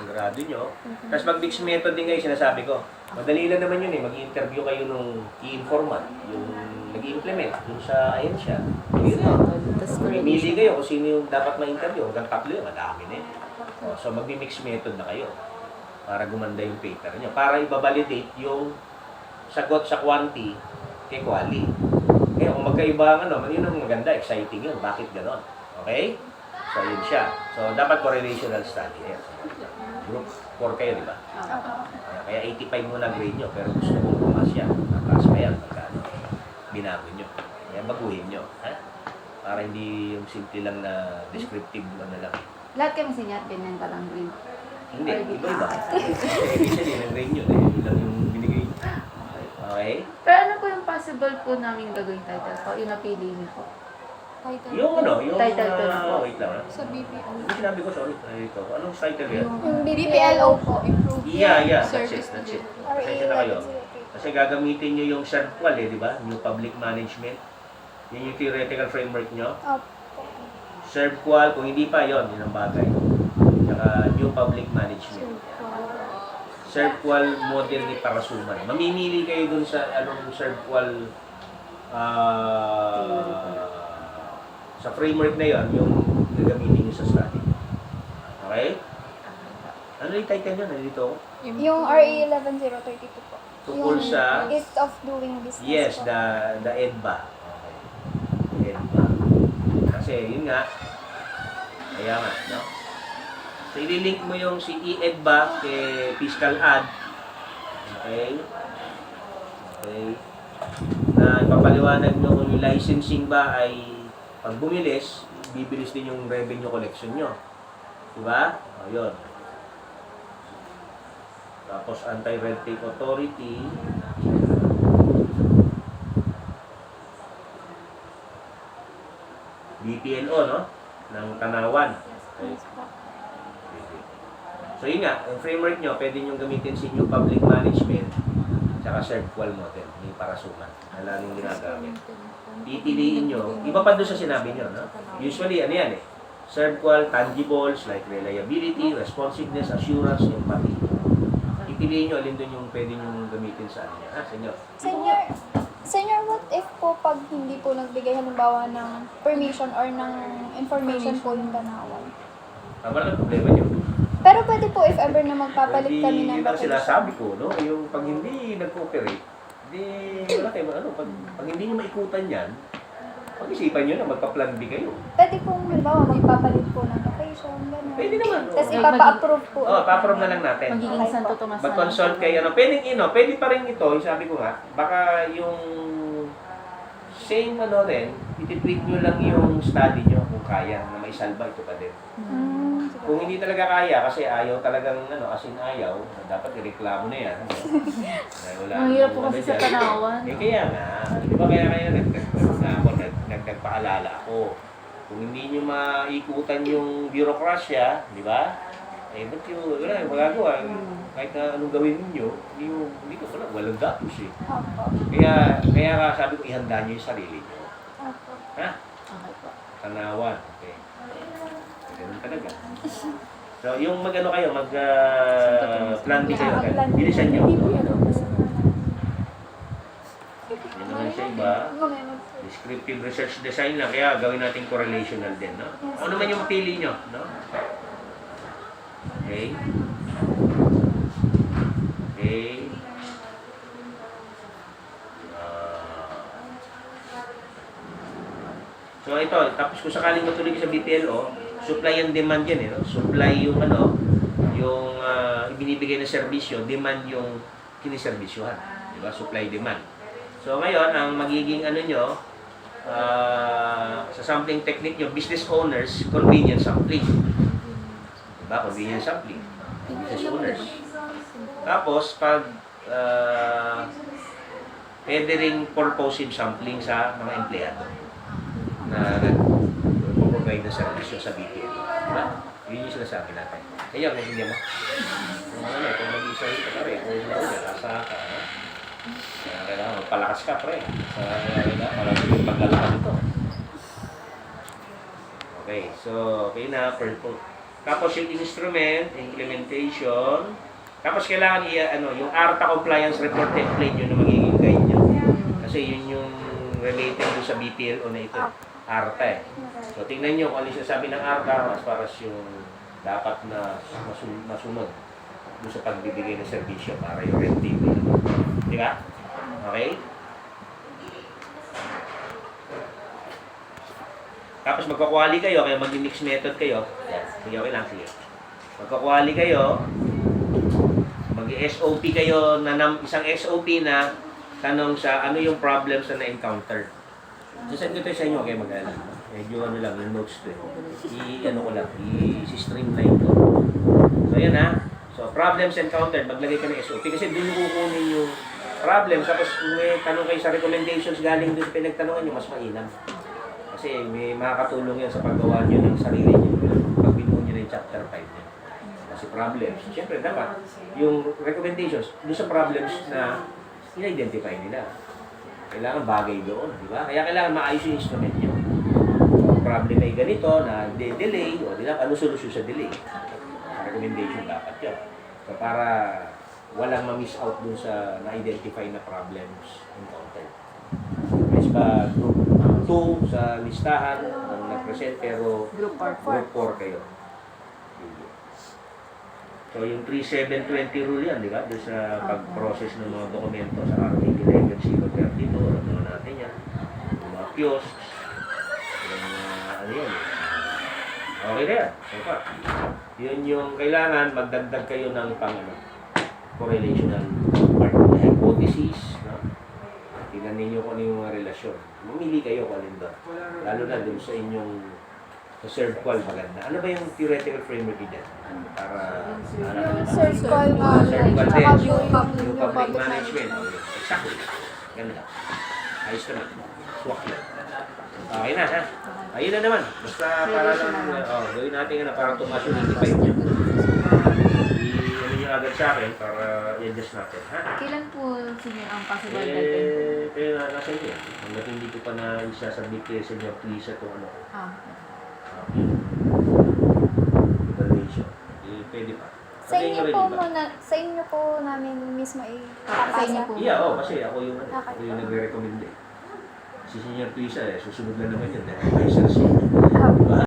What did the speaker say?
ang grado nyo. Tapos mag-mix method din kayo, sinasabi ko. Madali lang naman yun eh, mag-interview kayo nung key informant, yung nag-implement, yung sa ahensya. Yun na. Pumili kayo kung sino yung dapat ma-interview. Hanggang 3 yun, madami na eh. So mag-mix method na kayo para gumanda yung paper nyo. Para i-validate yung sagot sa quanti kay quali. Ngayon, kung magkaiba ang ano, yun ang maganda, exciting yun. Bakit ganon? Okay? So, yun siya. So, dapat correlational study. Ayan. Group 4 kayo, di ba? Kaya 85 muna grade nyo, pero gusto kong pumas yan. Nakaas pa yan, pagka binago nyo. Kaya baguhin nyo. Ha? Para hindi yung simple lang na descriptive ano lang. Lahat kami sinyat, ganyan ka lang grade. Hindi, iba-iba. Usually, ng grade nyo, yun lang yung binigay. Okay? Pero ano po yung possible po namin gagawin title po? Yung napili niyo po? Title. Yung ano, yung... Title ko na po. wait lang. Sa BPO. Yung sinabi ko, sorry. Ito. Anong title yan? Yung BPLO po, improve Yeah, that's service it. to Pasensya na kayo. Kasi gagamitin nyo yung SERPQUAL di ba? New Public Management. Yun yung theoretical framework nyo. SERPQUAL, kung hindi pa yun ang bagay. Saka New Public Management. SERPQUAL model ni Parasuman. Mamimili kayo dun sa anong SERPQUAL sa framework na yon yung gagamitin nyo sa study. Okay? Ano yung title nyo? Nandito? Yung RE 11032 po. Tungkol Yung sa... Ease of Doing Business Yes, po. the EDBA. Okay. EDBA. Kasi yun nga, kaya nga, no? So, ililink mo yung si EDBA kay Fiscal Ad. Okay? Okay. Na ipapaliwanag nyo kung yung licensing ba ay pag bumilis, bibilis din yung revenue collection nyo. Diba? O, yun. Tapos, Anti-Red Tape Authority. BPLO, no? Ng Tanawan. Okay. So, yun nga. Yung framework nyo, pwede nyo gamitin si New Public Management tsaka SERPQUAL model. Yung Parasuman. Wala nang ginagamit. Pipiliin nyo. Iba pa doon sa sinabi nyo, no? Usually, ano yan eh. SERPQUAL, tangibles like reliability, responsiveness, assurance, empathy. Pipiliin nyo alin doon yung pwede nyo gamitin sa ano yan. Senyor? Senior, what if po pag hindi po nagbigay halimbawa ng permission or ng information po yung Tanawan? Wala nang problema nyo. Pero pwede po if ever na magpapalit kami ng Yun ang location. sinasabi ko, no? Yung pag hindi nag-cooperate, di wala kayo, ano, pag hindi nyo maikutan yan, pag-isipan nyo na magpa-plan B kayo. Pwede pong halimbawa magpapalit po ng location, gano'n. Pwede naman. Tapos Oo. ipapa-approve po. Pa-approve na lang natin. Magiging Santo Tomas na. Mag-consult kayo, ano, pwede pa rin ito, yung sabi ko nga, baka yung same ano rin, iti-tweak nyo lang yung study nyo kung kaya na may salba ito pa din. Kung hindi talaga kaya, kasi ayaw talagang, ano, as in ayaw, dapat ireklamo na yan. Dahil wala. Mahirap po kasi sa Tanawan. Kaya nga, di ba kaya nagpaalala ako. Kung hindi nyo maikutan yung bureaucracia, di ba? Eh, ba't yung, wala, yung magagawa. Kahit na anong gawin ninyo, hindi ko wala, walang datos eh. Kaya nga sabi ko, ihanda nyo yung sarili nyo. Ha? Okay po. Tanawan. Okay. Ganun talaga. So, yung mag-ano kayo, plan B kayo. Bilisan nyo. Yan naman sa iba. Descriptive research design lang. Kaya gawin natin correlational din, no? Ano naman yung mapili nyo, no? Okay. Okay. So ito, tapos kung sakaling matuloy sa BPLO, supply and demand yan, no? Supply yung ano, yung ibinibigay na serbisyo, demand yung kiniserbisyuhan. Di ba? Supply demand. So ngayon, ang magiging ano nyo, sa sampling technique nyo, business owners, convenience sampling. Di ba? Convenience sampling. Business owners. Tapos, pag pwede rin purposive sampling sa mga empleyado na nag-provide na servisyo sa BPL. Diba? Yun yung sinasabi natin. Kaya, kung hindi mo, kung mag-isa rin ka rin, kung nasa ka, kailangan magpalakas ka, pre. Para yung paglalakad ito. Okay, so, okay na, purple. Tapos yung instrument, implementation. Tapos kailangan yung ARTA compliance report template yun na magiging guide nyo. Kasi yun yung related doon sa BPLO na ito. ARTA eh. So tingnan nyo kung ano yung sinasabi ng ARTA as far as yung dapat na masunod doon sa pagbibigay ng serbisyo para yung red tape. Di ba? Okay? Tapos magkakwali kayo, kaya mag-mix method kayo. Yan. Sige, okay lang. Sige. Magkakwali kayo, mag-SOP kayo na isang SOP na tanong sa ano yung problems na na-encounter. Sasend ko ito sa inyo, okay, mag-alala. Medyo ano lang, yung notes to eh. Ano ko lang, i-streamline ko. So, yan ha. So, problems encountered, maglagay ka ng SOP. Kasi doon kukunin yung problems. Tapos, may tanong kayo sa recommendations galing doon pinagtanungan nyo, mas mainam. Kasi may makakatulong yan sa paggawa nyo ng sarili nyo. Pag binuo nyo na yung chapter 5 nyo. Kasi problems. Siyempre, dapat yung recommendations doon sa problems na in-identify nila. Kailangan bagay doon, di ba? Kaya kailangan maayos yung instrument nyo. Kung problem ay ganito, na delay, o di ba, ano solusyon sa delay? Recommendation dapat yun. So, para walang ma-miss out dun sa na-identify na problems encountered. Mas ba group 2 sa listahan ang nag-present pero Group 4. group 4 kayo. So yung 3720 rule yan, di ba? Doon sa pag-process ng mga dokumento sa RTA 11-032, alam naman natin yan. Yung mga kiosks, yung ano yun. Okay na yan. So, yun yung kailangan magdagdag kayo ng correlational part na hypothesis. No? Tingnan ninyo kung ano yung mga relasyon. Mamili kayo kung alin doon. Lalo na doon sa inyong sa CERT-QUAL maganda. Ano ba yung theoretical framework dyan? Para Yung circle CERT-QUAL tsaka din. yung Yung public management. Exactly. Ganda. Ayos naman. Swak yun. Okay na, ha? Ayun na naman. Basta para lang, gawin natin para tumas yung 85 nyo. I-ano nyo agad sa akin para i-adjust natin, ha? Kailan po senior ang possible deadline? Kaya nasa inyo. Hanggat hindi ko pa na isasubmit kayo sa inyo, please, itong ano. Evaluation. Pwede pa. sa inyo po muna, sa inyo po namin mismo Sa inyo ipapasa. po. Yeah, kasi ako yung, Okay. ako yung nagre-recommend eh. Si Senior Tuisa susunod na naman yun. Dahil advisors yun. Ah,